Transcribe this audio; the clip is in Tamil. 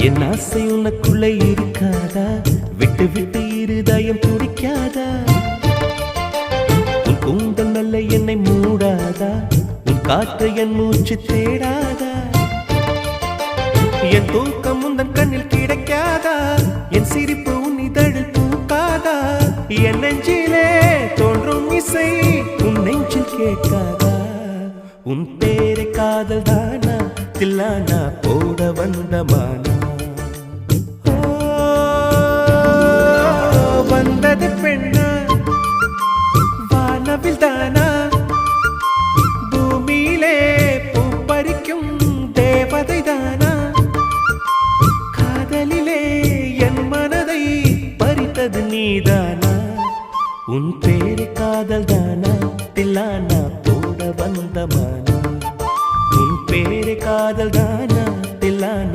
என் ஆசை உனக்குள்ளே இருக்காதா? விட்டு விட்டு இருதயம் துடிக்காதா? உன் கூந்தல் நல்ல என்னை மூடாதா? உன் காற்று என் மூச்சு தேடாதா? என் தூக்கம் உந்தன் கண்ணில் கிடைக்காதா? என் சிரிப்பு உன் இதழில் பூக்காதா? என் நெஞ்சிலே தோன்றும் இசை உன் நெஞ்சில் கேட்காதா? உன் பேரை காதல் தானா தில்லானா போட வந்த மானா? வந்தது பெண்ணா வானவில் தானா? பூமியிலே பூ பறிக்கும் தேவதை தானா? காதலிலே என் மனதை பறித்தது நீதானா? உன் பேரை காதல் தானா?